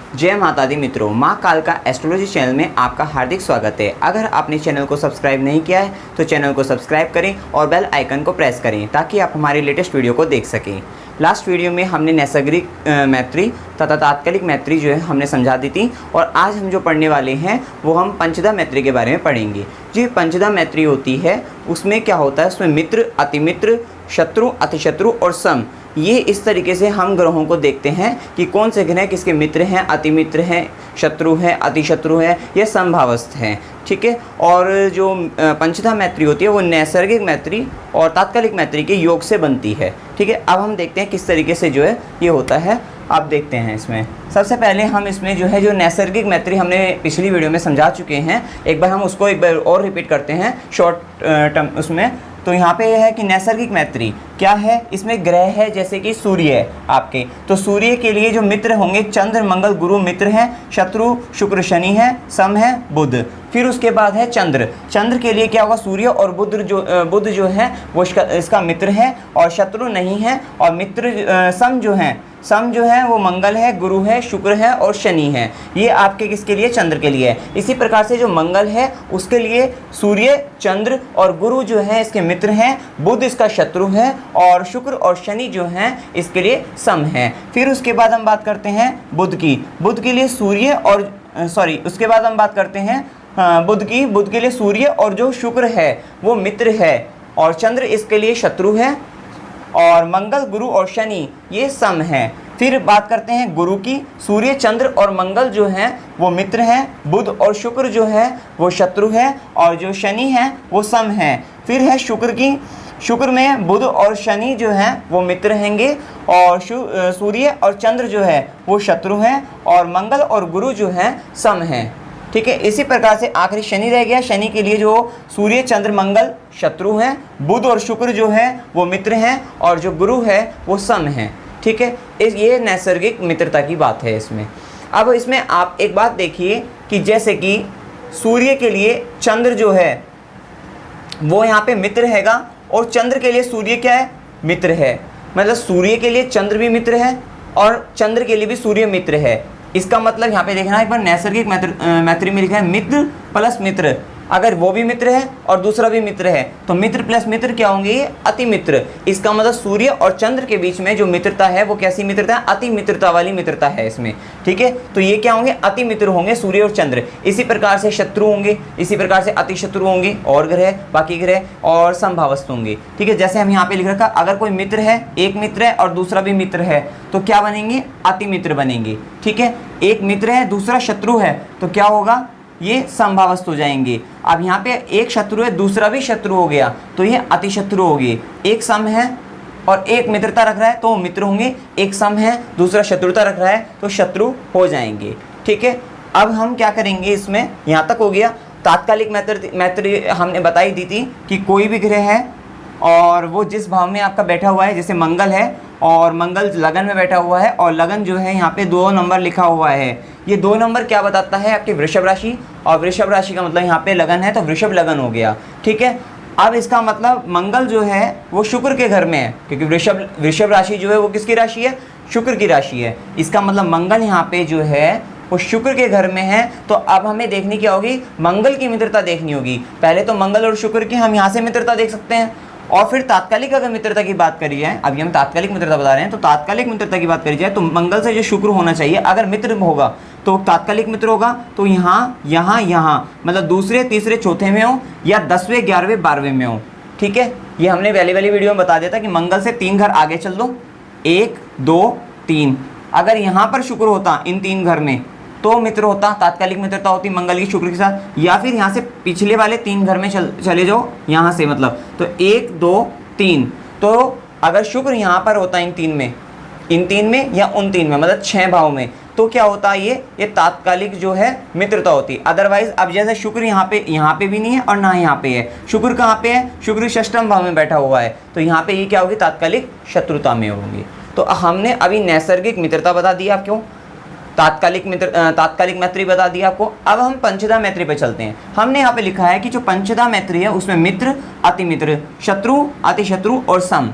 जय माता दी मित्रों, माँ कालका एस्ट्रोलॉजी चैनल में आपका हार्दिक स्वागत है। अगर आपने चैनल को सब्सक्राइब नहीं किया है तो चैनल को सब्सक्राइब करें और बेल आइकन को प्रेस करें ताकि आप हमारी लेटेस्ट वीडियो को देख सकें। लास्ट वीडियो में हमने नैसर्गिक मैत्री तथा तात्कालिक मैत्री जो है हमने समझा दी थी और आज हम जो पढ़ने वाले हैं वो हम पंचधा मैत्री के बारे में पढ़ेंगे। जो पंचधा मैत्री होती है उसमें क्या होता है, उसमें मित्र, अतिमित्र, शत्रु, अतिशत्रु और सम, ये इस तरीके से हम ग्रहों को देखते हैं कि कौन से ग्रह किसके मित्र हैं, अतिमित्र हैं, शत्रु है, अतिशत्रु है, ये समभावस्थ हैं। ठीक है। और जो पंचधा मैत्री होती है वो नैसर्गिक मैत्री और तात्कालिक मैत्री के योग से बनती है। ठीक है। अब हम देखते हैं किस तरीके से जो है ये होता है। आप देखते हैं इसमें सबसे पहले हम इसमें जो नैसर्गिक मैत्री हमने पिछली वीडियो में समझा चुके हैं, एक बार हम उसको एक बार और रिपीट करते हैं शॉर्ट टर्म उसमें। तो यहाँ पे यह है कि नैसर्गिक मैत्री क्या है, इसमें ग्रह है जैसे कि सूर्य है आपके, तो सूर्य के लिए जो मित्र होंगे चंद्र, मंगल, गुरु मित्र हैं, शत्रु शुक्र शनि है, सम है बुध। फिर उसके बाद है चंद्र। चंद्र के लिए क्या होगा, सूर्य और बुध जो है वो इसका मित्र है और शत्रु नहीं है। और मित्र सम जो है वो मंगल है, गुरु है, शुक्र है और शनि है। ये आपके किसके लिए, चंद्र के लिए है। इसी प्रकार से जो मंगल है उसके लिए सूर्य, चंद्र और गुरु जो है इसके मित्र हैं, बुध इसका शत्रु है और शुक्र और शनि जो हैं इसके लिए सम है। फिर उसके बाद हम बात करते हैं बुध की। बुध के लिए सूर्य और उसके बाद हम बात करते हैं बुध के लिए सूर्य और जो शुक्र है वो मित्र है और चंद्र इसके लिए शत्रु है और मंगल, गुरु और शनि ये सम है। फिर बात करते हैं गुरु की। सूर्य, चंद्र और मंगल जो हैं वो मित्र हैं, बुध और शुक्र जो है वो शत्रु है और जो शनि है वो सम है। फिर है शुक्र की। शुक्र में बुध और शनि जो हैं वो मित्र रहेंगे और सूर्य और चंद्र जो है वो शत्रु हैं और मंगल और गुरु जो हैं सम हैं। ठीक है। इसी प्रकार से आखिरी शनि रह गया। शनि के लिए जो सूर्य, चंद्र, मंगल शत्रु हैं, बुध और शुक्र जो है वो मित्र हैं और जो गुरु है वो सम है। ठीक है। ये नैसर्गिक मित्रता की बात है इसमें। अब इसमें आप एक बात देखिए कि जैसे कि सूर्य के लिए चंद्र जो है वो यहाँ पे मित्र हैगा और चंद्र के लिए सूर्य क्या है, मित्र है। मतलब सूर्य के लिए चंद्र भी मित्र है और चंद्र के लिए भी सूर्य मित्र है। इसका मतलब यहाँ पे देखना एक बार नैसर्गिक मैत्री में लिखा है मित्र प्लस मित्र। अगर वो भी मित्र है और दूसरा भी मित्र है तो मित्र प्लस मित्र क्या होंगे, ये अति मित्र। इसका मतलब सूर्य और चंद्र के बीच में जो मित्रता है वो कैसी मित्रता है, अति मित्रता वाली मित्रता है इसमें। ठीक है। तो ये क्या होंगे, अति मित्र होंगे सूर्य और चंद्र। इसी प्रकार से शत्रु होंगे, इसी प्रकार से अति शत्रु होंगे और ग्रह, बाकी ग्रह और समभावस्थ होंगे। ठीक है। जैसे हम यहाँ पे लिख रखा, अगर कोई मित्र है, एक मित्र है और दूसरा भी मित्र है तो क्या बनेंगे, अति मित्र बनेंगे। ठीक है। एक मित्र है, दूसरा शत्रु है तो क्या होगा, ये समभावस्थ हो जाएंगे। अब यहाँ पे एक शत्रु है, दूसरा भी शत्रु हो गया तो ये अतिशत्रु होगी। एक सम है और एक मित्रता रख रहा है तो मित्र होंगे, एक सम है दूसरा शत्रुता रख रहा है तो शत्रु हो जाएंगे। ठीक है। अब हम क्या करेंगे, इसमें यहाँ तक हो गया। तात्कालिक मैत्री हमने बताई दी थी कि कोई भी ग्रह है और वो जिस भाव में आपका बैठा हुआ है, जैसे मंगल है और मंगल लगन में बैठा हुआ है और लगन जो है यहाँ पे 2 नंबर लिखा हुआ है। ये 2 नंबर क्या बताता है, आपकी वृषभ राशि, और वृषभ राशि का मतलब यहाँ पे लगन है तो वृषभ लगन हो गया। ठीक है। अब इसका मतलब मंगल जो है वो शुक्र के घर में है क्योंकि वृषभ राशि जो है वो किसकी राशि है, शुक्र की राशि है। इसका मतलब मंगल यहाँ पे जो है वो शुक्र के घर में है। तो अब हमें देखनी क्या होगी, मंगल की मित्रता देखनी होगी। पहले तो मंगल और शुक्र की हम यहाँ से मित्रता देख सकते हैं और फिर तात्कालिक अगर मित्रता की बात करी जाए, अभी हम तात्कालिक मित्रता बता रहे हैं, तो तात्कालिक मित्रता की बात करी जाए तो मंगल से जो शुक्र होना चाहिए, अगर मित्र होगा तो तात्कालिक मित्र होगा तो यहाँ मतलब दूसरे, तीसरे, चौथे में हो या 10वें, 11वें, 12वें में हो। ठीक है। ये हमने वाली वीडियो में बता दिया था कि मंगल से 3 घर आगे चल दो, 1, 2, 3। अगर यहाँ पर शुक्र होता इन 3 घर में तो मित्र होता, तात्कालिक मित्रता होती मंगल की शुक्र के साथ। या फिर यहाँ से पिछले वाले 3 घर में चले जाओ, यहाँ से मतलब तो 1, 2, 3। तो अगर शुक्र यहाँ पर होता इन 3 में या उन 3 में, मतलब 6 भाव में, तो क्या होता है, ये तात्कालिक जो है मित्रता होती। अदरवाइज अब जैसे शुक्र यहाँ पे भी नहीं है और ना यहाँ पे है। शुक्र कहाँ पे है, शुक्र षष्ठम भाव में बैठा हुआ है तो यहाँ पे ये क्या होगी, तात्कालिक शत्रुता में होंगी। तो हमने अभी नैसर्गिक मित्रता बता दी आपको, तात्कालिक मैत्री बता दिया आपको। अब हम पंचधा मैत्री पे चलते हैं। हमने यहाँ पे लिखा है कि जो पंचधा मैत्री है उसमें मित्र, अतिमित्र, शत्रु, अतिशत्रु और सम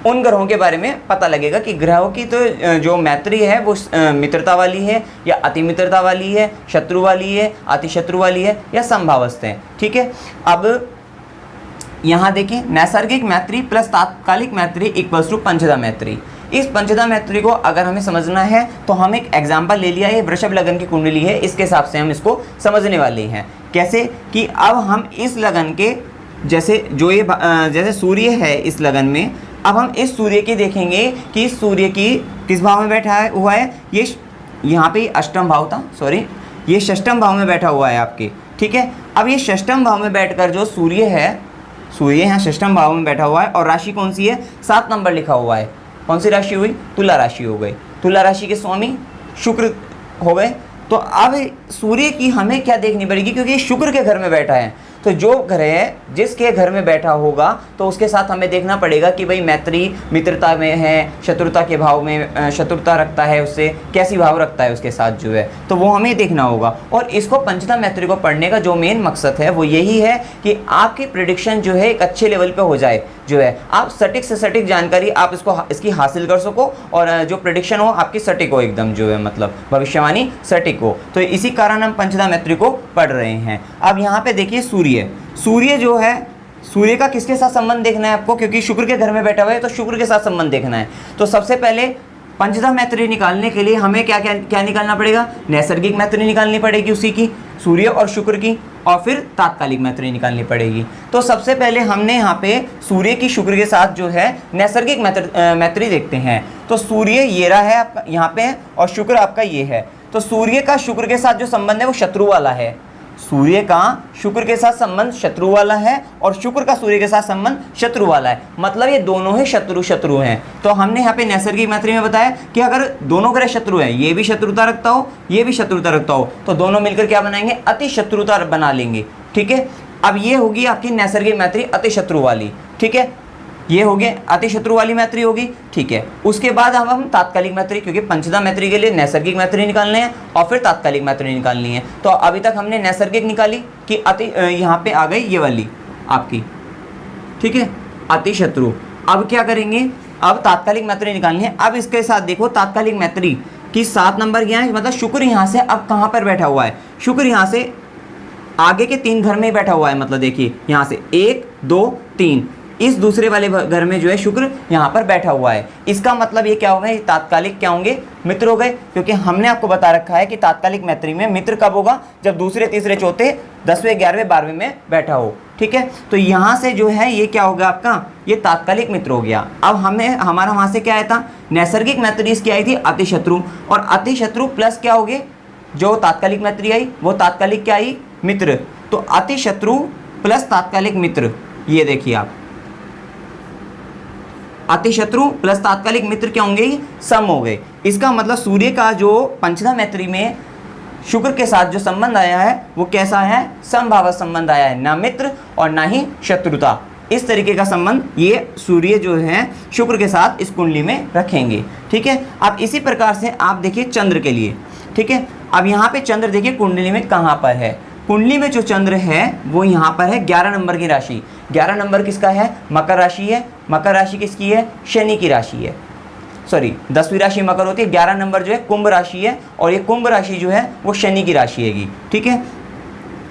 उन ग्रहों के बारे में पता लगेगा कि ग्रहों की तो जो मैत्री है वो मित्रता वाली है या अति मित्रता वाली है, शत्रु वाली है, अति शत्रु वाली है या समभावस्थ है। ठीक है, अब यहाँ देखिए नैसर्गिक मैत्री प्लस तात्कालिक मैत्री इक्वल्स टू पंचदा मैत्री। इस पंचदा मैत्री को अगर हमें समझना है तो हम एक एग्जाम्पल ले लिया है, वृषभ लगन की कुंडली है, इसके हिसाब से हम इसको समझने वाले हैं। कैसे कि अब हम इस लगन के जैसे जो ये जैसे सूर्य है इस लगन में, अब हम इस सूर्य की देखेंगे कि इस सूर्य की किस भाव में बैठा हुआ है, ये यहाँ पे अष्टम भाव था, सॉरी ये षष्ठम भाव में बैठा हुआ है आपके। ठीक है, अब ये षष्ठम भाव में बैठकर जो सूर्य है, सूर्य यहाँ षष्ठम भाव में बैठा हुआ है और राशि कौन सी है, 7 नंबर लिखा हुआ है। कौन सी राशि हुई, तुला राशि हो गई। तुला राशि के स्वामी शुक्र हो गए। तो अब सूर्य की हमें क्या देखनी पड़ेगी, क्योंकि शुक्र के घर में बैठा है, तो जो ग्रह जिसके घर में बैठा होगा तो उसके साथ हमें देखना पड़ेगा कि भाई मैत्री मित्रता में है, शत्रुता के भाव में शत्रुता रखता है, उससे कैसी भाव रखता है उसके साथ जो है, तो वो हमें देखना होगा। और इसको पंचदा मैत्री को पढ़ने का जो मेन मकसद है वो यही है कि आपकी प्रेडिक्शन जो है एक अच्छे लेवल पे हो जाए, जो है आप सटीक से सटीक जानकारी आप इसकी हासिल कर सको और जो प्रेडिक्शन हो आपकी सटीक हो एकदम, जो है मतलब भविष्यवाणी सटीक हो। तो इसी कारण हम पंचदा मैत्री को पढ़ रहे हैं। अब यहाँ पे देखिए सूर्य जो है, सूर्य का किसके साथ संबंध देखना है आपको, क्योंकि शुक्र के घर में बैठा हुआ है तो शुक्र के साथ संबंध देखना है। तो सबसे पहले पंचदा मैत्री निकालने के लिए हमें क्या क्या क्या निकालना पड़ेगा, नैसर्गिक मैत्री निकालनी पड़ेगी उसी की, सूर्य और शुक्र की, और फिर तात्कालिक मैत्री निकालनी पड़ेगी। तो सबसे पहले हमने यहाँ पे सूर्य की शुक्र के साथ जो है नैसर्गिक मैत्री देखते हैं। तो सूर्य ये रहा है आपका यहाँ पे और शुक्र आपका ये है। तो सूर्य का शुक्र के साथ जो संबंध है वो शत्रु वाला है, सूर्य का शुक्र के साथ संबंध शत्रु वाला है और शुक्र का सूर्य के साथ संबंध शत्रु वाला है, मतलब ये दोनों ही शत्रु हैं। तो हमने यहाँ पे नैसर्गिक मैत्री में बताया कि अगर दोनों ग्रह शत्रु हैं, ये भी शत्रुता रखता हो, ये भी शत्रुता रखता हो, तो दोनों मिलकर क्या बनाएंगे, अति शत्रुता बना लेंगे। ठीक है, अब ये होगी आपकी नैसर्गिक मैत्री अति शत्रु वाली। ठीक है, ये हो गया अति शत्रु वाली मैत्री होगी। ठीक है, उसके बाद अब हम तात्कालिक मैत्री, क्योंकि पंचदा मैत्री के लिए नैसर्गिक मैत्री निकालने हैं और फिर तात्कालिक मैत्री निकालनी है। तो अभी तक हमने नैसर्गिक निकाली कि अति, यहाँ पे आ गई ये वाली आपकी, ठीक है, अति शत्रु। अब क्या करेंगे, अब तात्कालिक मैत्री निकालनी है। अब इसके साथ देखो तात्कालिक मैत्री की 7 नंबर क्या है, मतलब शुक्र यहाँ से अब कहाँ पर बैठा हुआ है, शुक्र यहाँ से आगे के 3 घर में ही बैठा हुआ है, मतलब देखिए यहाँ से 1 2 3 इस दूसरे वाले घर में जो है शुक्र यहाँ पर बैठा हुआ है। इसका मतलब ये क्या हो गए, तात्कालिक क्या होंगे, मित्र हो गए, क्योंकि हमने आपको बता रखा है कि तात्कालिक मैत्री में मित्र कब होगा, जब दूसरे तीसरे चौथे 10वें 11वें 12वें में बैठा हो। ठीक है, तो यहाँ से जो है ये क्या होगा आपका, ये तात्कालिक मित्र हो गया। अब हमारा वहाँ से क्या आया था, नैसर्गिक मैत्री इसकी आई थी अति शत्रु, और अति शत्रु प्लस क्या हो गए, जो तात्कालिक मैत्री आई वो तात्कालिक क्या आई, मित्र। तो अति शत्रु प्लस तात्कालिक मित्र, ये देखिए आप, अति शत्रु प्लस तात्कालिक मित्र क्या होंगे, सम हो गए। इसका मतलब सूर्य का जो पंचदा मैत्री में शुक्र के साथ जो संबंध आया है वो कैसा है, समभाव संबंध आया है, ना मित्र और ना ही शत्रुता। इस तरीके का संबंध ये सूर्य जो है शुक्र के साथ इस कुंडली में रखेंगे। ठीक है, अब इसी प्रकार से आप देखिए चंद्र के लिए। ठीक है, अब यहाँ पे चंद्र देखिए कुंडली में कहाँ पर है, कुंडली में जो चंद्र है वो यहाँ पर है 11 नंबर की राशि। 11 नंबर किसका है, मकर राशि है। मकर राशि किसकी है, शनि की राशि है, सॉरी 10वीं राशि मकर होती है, 11 नंबर जो है कुंभ राशि है, और ये कुंभ राशि जो है वो शनि की राशि हैगी। ठीक है,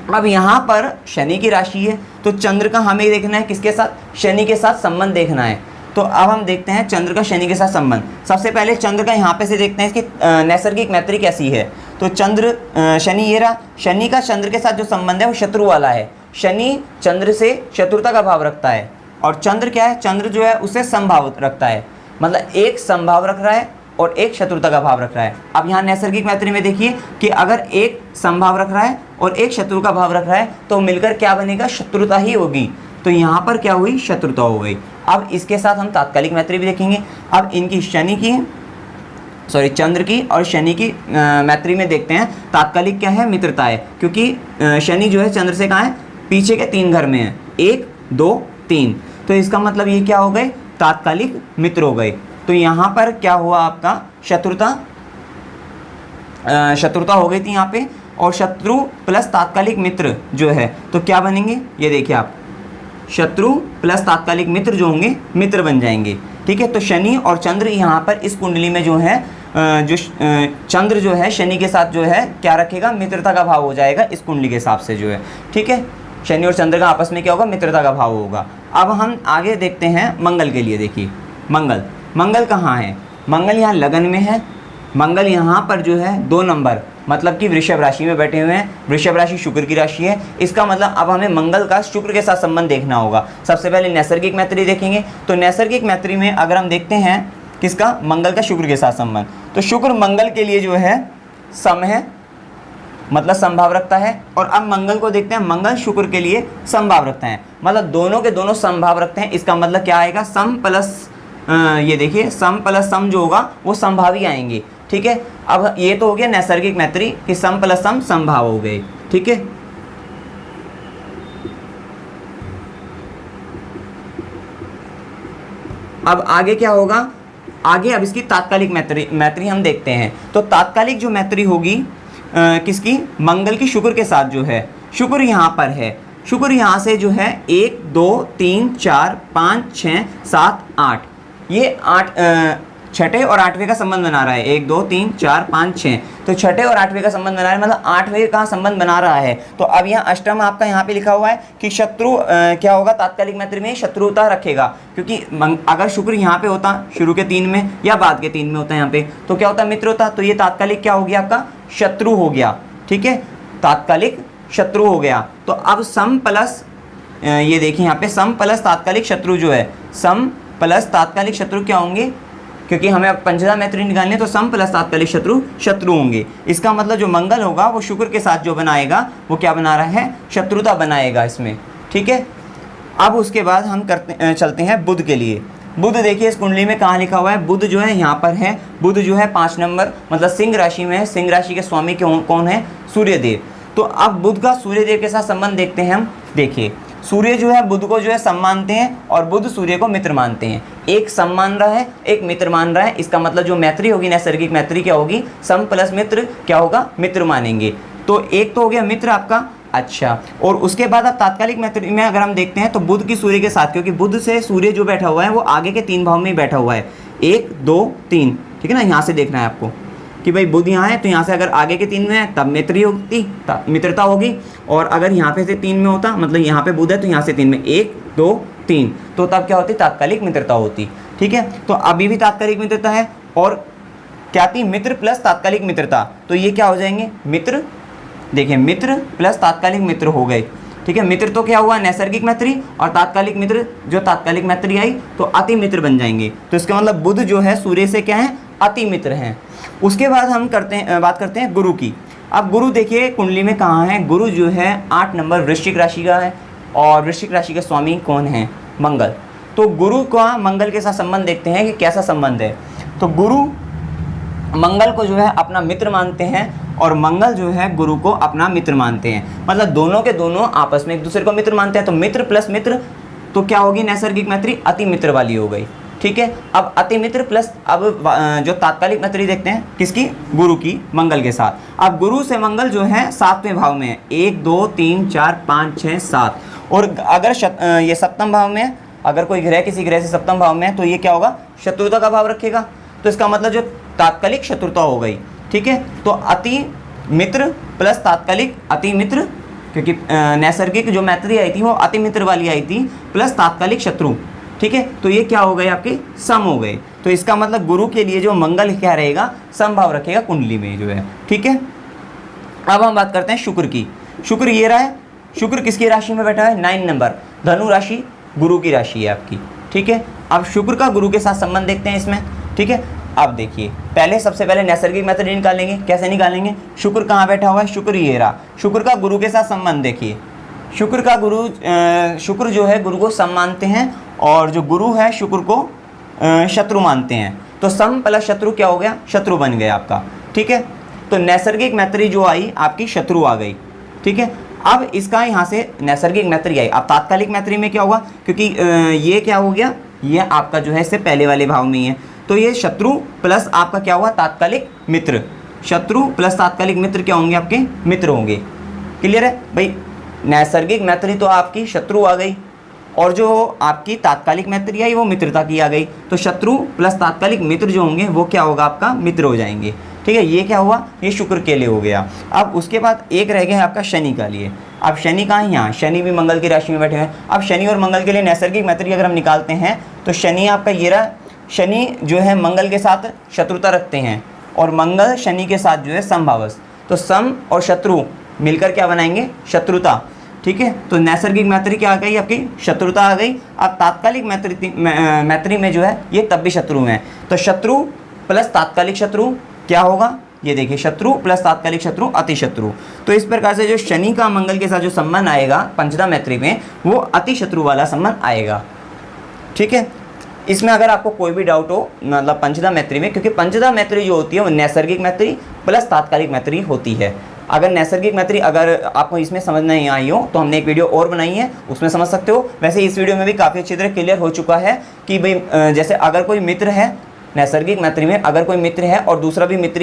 अब यहाँ पर शनि की राशि है तो चंद्र का हमें देखना है किसके साथ, शनि के साथ संबंध देखना है। तो अब हम देखते हैं चंद्र का शनि के साथ संबंध। सबसे पहले चंद्र का यहाँ पे से देखते हैं इसकी नैसर्गिक मैत्री कैसी है। तो चंद्र शनि ये रहा, शनि का चंद्र के साथ जो संबंध है वो शत्रु वाला है। शनि चंद्र से शत्रुता का भाव रखता है, और चंद्र क्या है, चंद्र जो है उससे समभाव रखता है, मतलब एक समभाव रख रहा है और एक शत्रुता का भाव रख रहा है। अब यहाँ नैसर्गिक मैत्री में देखिए कि अगर एक समभाव रख रहा है और एक शत्रु का भाव रख रहा है तो मिलकर क्या बनेगा, शत्रुता ही होगी। तो यहाँ पर क्या हुई, शत्रुता हो गई। अब इसके साथ हम तात्कालिक मैत्री भी देखेंगे। अब इनकी चंद्र की और शनि की मैत्री में देखते हैं तात्कालिक क्या है, मित्रता है, क्योंकि शनि जो है चंद्र से कहाँ है, पीछे के 3 घर में है, 1 2 3। तो इसका मतलब ये क्या हो गए, तात्कालिक मित्र हो गए। तो यहाँ पर क्या हुआ आपका, शत्रुता हो गई थी यहाँ पे, और शत्रु प्लस तात्कालिक मित्र जो है तो क्या बनेंगे, ये देखिए आप, शत्रु प्लस तात्कालिक मित्र जो होंगे मित्र बन जाएंगे। ठीक है। तो शनि और चंद्र यहाँ पर इस कुंडली में जो है चंद्र जो है शनि के साथ जो है क्या रखेगा, मित्रता का भाव हो जाएगा इस कुंडली के हिसाब से जो है, ठीक है। शनि और चंद्र का आपस में क्या होगा, मित्रता का भाव होगा। अब हम आगे देखते हैं मंगल के लिए। देखिए मंगल कहाँ है, मंगल यहाँ लगन में है। मंगल यहाँ पर जो है 2 नंबर मतलब कि वृषभ राशि में बैठे हुए हैं। वृषभ राशि शुक्र की राशि है। इसका मतलब अब हमें मंगल का शुक्र के साथ संबंध देखना होगा। सबसे पहले नैसर्गिक मैत्री देखेंगे। तो नैसर्गिक मैत्री में अगर हम देखते हैं किसका, मंगल का शुक्र के साथ संबंध, तो शुक्र मंगल के लिए जो है सम है, मतलब समभाव रखता है। और अब मंगल को देखते हैं, मंगल शुक्र के लिए समभाव रखते हैं, मतलब दोनों के दोनों समभाव रखते हैं। इसका मतलब क्या आएगा, सम प्लस ये देखिए सम प्लस सम जो होगा वो समभावी आएंगे, ठीक है। अब ये तो हो गया नैसर्गिक मैत्री कि सम प्लस सम समभाव हो गए, ठीक है। अब आगे क्या होगा, आगे अब इसकी तात्कालिक मैत्री हम देखते हैं। तो तात्कालिक जो मैत्री होगी किसकी, मंगल की शुक्र के साथ जो है। शुक्र यहाँ पर है, शुक्र यहाँ से जो है 1 2 3 4 5 6 7 8, ये 8 छठे और 8वें का संबंध बना रहा है। 1 2 3 4 5 6, तो छठे और 8वें का संबंध बना रहा है, मतलब 8वें का संबंध बना रहा है। तो अब यहाँ अष्टम आपका यहाँ पे लिखा हुआ है कि शत्रु क्या होगा, तात्कालिक मैत्री में शत्रुता रखेगा, क्योंकि अगर शुक्र यहाँ पे होता शुरू के 3 में या बाद के 3 में होता यहाँ पे, तो क्या होता, मित्र होता। तो ये तात्कालिक क्या हो गया, आपका शत्रु हो गया, ठीक है, तात्कालिक शत्रु हो गया। तो अब सम प्लस ये देखिए यहाँ पे सम प्लस तात्कालिक शत्रु जो है, सम प्लस तात्कालिक शत्रु क्या होंगे, क्योंकि हमें अब पंचदा मैत्री निकालनी है, तो सम प्लस तात्कालिक शत्रु होंगे। इसका मतलब जो मंगल होगा वो शुक्र के साथ जो बनाएगा वो क्या बना रहा है, शत्रुता बनाएगा इसमें, ठीक है। अब उसके बाद हम चलते हैं बुध के लिए। बुध देखिए इस कुंडली में कहाँ लिखा हुआ है, बुध जो है यहाँ पर है। बुध जो है 5 नंबर मतलब सिंह राशि में है। सिंह राशि के स्वामी कौन है, सूर्यदेव। तो अब बुध का सूर्यदेव के साथ संबंध देखते हैं हम। देखिए सूर्य जो है बुध को जो है सम मानते हैं और बुध सूर्य को मित्र मानते हैं। एक सम मान रहा है, एक मित्र मान रहा है। इसका मतलब जो मैत्री होगी, नैसर्गिक मैत्री क्या होगी, सम प्लस मित्र क्या होगा, मित्र मानेंगे। तो एक तो हो गया मित्र आपका। अच्छा, और उसके बाद अब तात्कालिक मैत्री में अगर हम देखते हैं तो बुध की सूर्य के साथ, क्योंकि बुध से सूर्य जो बैठा हुआ है वो आगे के 3 भाव में ही बैठा हुआ है, 1 2 3, ठीक है ना। यहाँ से देखना है आपको कि भाई बुध यहाँ है, तो यहाँ से अगर आगे के 3 में है तब मित्रता होगी, और अगर यहाँ पे से 3 में होता, मतलब यहाँ पे बुध है तो यहाँ से 3 में 1 2 3, तो तब क्या होती, तात्कालिक मित्रता होती, ठीक है। तो अभी भी तात्कालिक मित्रता है, और क्या थी, मित्र प्लस तात्कालिक मित्रता। तो ये क्या हो जाएंगे, मित्र, देखिए मित्र प्लस तात्कालिक मित्र हो गए, ठीक है। मित्र तो क्या हुआ, नैसर्गिक मैत्री, और तात्कालिक मित्र, जो तात्कालिक मैत्री आई तो अति मित्र बन जाएंगे। तो इसका मतलब बुध जो है सूर्य से क्या है, अति मित्र हैं। उसके बाद हम बात करते हैं गुरु की। अब गुरु देखिए कुंडली में कहाँ है, गुरु जो है 8 नंबर वृश्चिक राशि का है, और वृश्चिक राशि के स्वामी कौन है, मंगल। तो गुरु का मंगल के साथ संबंध देखते हैं कि कैसा संबंध है। तो गुरु मंगल को जो है अपना मित्र मानते हैं, और मंगल जो है गुरु को अपना मित्र मानते हैं, मतलब दोनों के दोनों आपस में एक दूसरे को मित्र मानते हैं। तो मित्र प्लस मित्र तो क्या होगी, नैसर्गिक मैत्री अति मित्र वाली हो गई, ठीक है। अब अति मित्र प्लस अब जो तात्कालिक मैत्री देखते हैं किसकी, गुरु की, मंगल के साथ। अब गुरु से मंगल जो है 7वें भाव में है, 1 2 3 4 5 6 7, और अगर ये सप्तम भाव में है, अगर कोई ग्रह किसी ग्रह से सप्तम भाव में है तो ये क्या होगा, शत्रुता का भाव रखेगा। तो इसका मतलब जो तात्कालिक शत्रुता हो गई, ठीक है। तो अति मित्र प्लस तात्कालिक अति मित्र, क्योंकि नैसर्गिक जो मैत्री आई थी वो अति मित्र वाली आई थी, प्लस तात्कालिक शत्रु, ठीक है। तो ये क्या हो गए, आपके सम हो गए। तो इसका मतलब गुरु के लिए जो मंगल क्या रहेगा, समभाव रखेगा कुंडली में जो है, ठीक है। अब हम बात करते हैं शुक्र की। शुक्र ये रहा है, शुक्र किसकी राशि में बैठा है, 9 नंबर धनु राशि, गुरु की राशि है आपकी, ठीक है। अब शुक्र का गुरु के साथ संबंध देखते हैं इसमें, ठीक है। अब देखिए पहले सबसे पहले नैसर्गिक मैत्री निकालेंगे। कैसे निकालेंगे, शुक्र कहाँ बैठा हुआ है, शुक्र ये रहा। शुक्र का गुरु के साथ संबंध देखिए, शुक्र का गुरु शुक्र जो है गुरु को सम मानते हैं, और जो गुरु है शुक्र को शत्रु मानते हैं। तो सम प्लस शत्रु क्या हो गया, शत्रु बन गया आपका, ठीक है। तो नैसर्गिक मैत्री जो आई आपकी शत्रु आ गई, ठीक है। अब इसका यहाँ से नैसर्गिक मैत्री आई। अब तात्कालिक मैत्री में क्या होगा, क्योंकि ये क्या हो गया, ये आपका जो है इससे पहले वाले भाव में ही है, तो ये शत्रु प्लस आपका क्या हुआ, तात्कालिक मित्र। शत्रु प्लस तात्कालिक मित्र क्या होंगे, आपके मित्र होंगे। क्लियर है भाई, नैसर्गिक मैत्री तो आपकी शत्रु आ गई, और जो आपकी तात्कालिक मैत्री आई वो मित्रता की आ गई। तो शत्रु प्लस तात्कालिक मित्र जो होंगे वो क्या होगा, आपका मित्र हो जाएंगे। ठीक है, ये क्या हुआ, ये शुक्र के लिए हो गया। अब उसके बाद एक रह गया है आपका शनि का लिए। अब शनि कहाँ है, यहाँ शनि भी मंगल की राशि में बैठे हैं। अब शनि और मंगल के लिए नैसर्गिक मैत्री अगर हम निकालते हैं तो शनि आपका ये रहा, शनि जो है मंगल के साथ शत्रुता रखते हैं और मंगल शनि के साथ जो है समभावस। तो सम और शत्रु मिलकर क्या बनाएंगे, शत्रुता। ठीक है, तो नैसर्गिक मैत्री क्या आ गई, आपकी शत्रुता आ गई। अब तात्कालिक मैत्री में जो है ये तब भी शत्रु हैं। तो शत्रु प्लस तात्कालिक शत्रु क्या होगा, ये देखिए, शत्रु प्लस तात्कालिक शत्रु अति शत्रु। तो इस प्रकार से जो शनि का मंगल के साथ जो संबंध आएगा पंचदा मैत्री में वो अति शत्रु वाला संबंध आएगा। ठीक है, इसमें अगर आपको कोई भी डाउट हो मतलब पंचदा मैत्री में, क्योंकि पंचदा मैत्री जो होती है वो नैसर्गिक मैत्री प्लस तात्कालिक मैत्री होती है। अगर नैसर्गिक मैत्री अगर आपको इसमें समझ नहीं आई हो तो हमने एक वीडियो और बनाई है, उसमें समझ सकते हो। वैसे इस वीडियो में भी काफ़ी अच्छी तरह क्लियर हो चुका है कि भाई जैसे अगर कोई मित्र है नैसर्गिक मैत्री में, अगर कोई मित्र है और दूसरा भी मित्र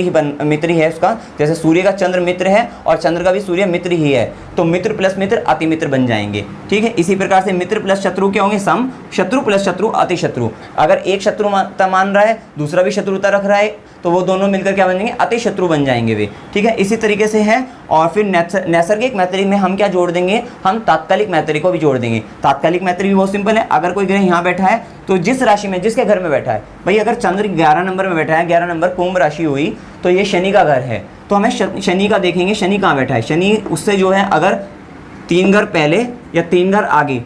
ही है उसका, जैसे सूर्य का चंद्र मित्र है और चंद्र का भी सूर्य मित्र ही है, तो मित्र प्लस मित्र अति मित्र बन जाएंगे। ठीक है, इसी प्रकार से मित्र प्लस शत्रु क्या होंगे, सम, शत्रु प्लस शत्रु अति शत्रु। अगर एक शत्रुता मान रहा है दूसरा भी शत्रुता रख रहा है तो वो दोनों मिलकर क्या बन जाएंगे, अति शत्रु बन जाएंगे वे। ठीक है, इसी तरीके से है। और फिर नैसर्गिक मैत्री में हम क्या जोड़ देंगे, हम तात्कालिक मैत्री को भी जोड़ देंगे। तात्कालिक मैत्री भी बहुत सिंपल है। अगर कोई ग्रह यहाँ बैठा है तो जिस राशि में जिसके घर में बैठा है, भाई अगर चंद्र 11 नंबर में बैठा है, 11 नंबर कुंभ राशि हुई तो ये शनि का घर है, तो हमें शनि का देखेंगे, शनि कहाँ बैठा है। शनि उससे जो है अगर 3 घर पहले या 3 घर आगे,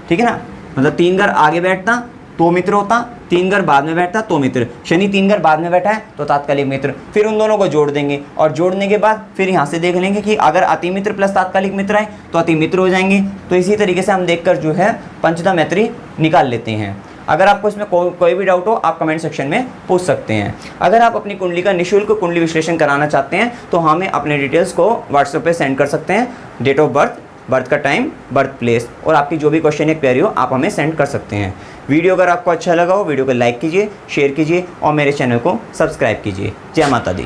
ठीक है ना, मतलब 3 घर आगे बैठता तो मित्र होता, 3 घर बाद में बैठता तो मित्र। शनि 3 घर बाद में बैठा है तो तात्कालिक मित्र। फिर उन दोनों को जोड़ देंगे और जोड़ने के बाद फिर यहाँ से देख लेंगे कि अगर अति मित्र प्लस तात्कालिक मित्र आए तो अति मित्र हो जाएंगे। तो इसी तरीके से हम देखकर जो है पंचदा मैत्री निकाल लेते हैं। अगर आपको इसमें कोई भी डाउट हो आप कमेंट सेक्शन में पूछ सकते हैं। अगर आप अपनी कुंडली का निःशुल्क कुंडली विश्लेषण कराना चाहते हैं तो हमें अपने डिटेल्स को व्हाट्सएप पे सेंड कर सकते हैं। डेट ऑफ बर्थ, बर्थ का टाइम, बर्थ प्लेस और आपकी जो भी क्वेश्चन या क्वेरी हो आप हमें सेंड कर सकते हैं। वीडियो अगर आपको अच्छा लगा हो वीडियो को लाइक कीजिए, शेयर कीजिए और मेरे चैनल को सब्सक्राइब कीजिए। जय माता दी।